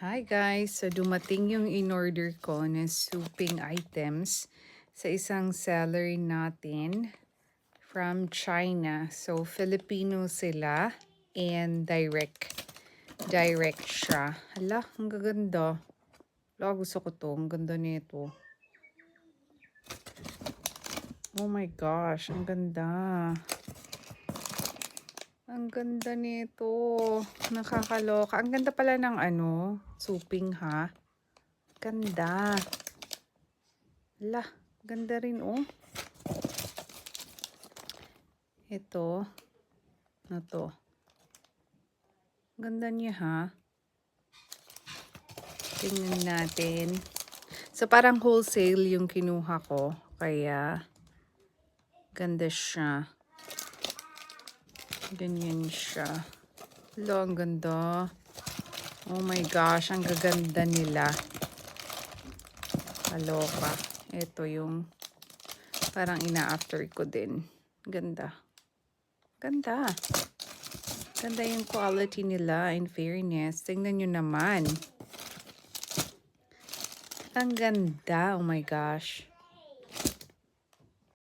Hi guys! So dumating yung in-order ko na souping items sa isang seller natin from China. So Filipino sila and direct. Direct siya. Hala, ang gaganda. Hala, gusto ko to. Ang ganda nito. Oh my gosh, ang ganda. Ang ganda nito. Nakakaloka. Ang ganda pala ng souping ha. Ganda. Hala, ganda rin oh. Ito. Na to. Ganda niya ha. Tingnan natin. So parang wholesale yung kinuha ko. Kaya ganda siya. Ganyan siya. Hala, ang ganda. Oh my gosh, ang gaganda nila. Kaloka. Ito yung parang ina-after ko din. Ganda. Ganda. Ganda yung quality nila, in fairness. Tingnan nyo naman. Ang ganda. Oh my gosh.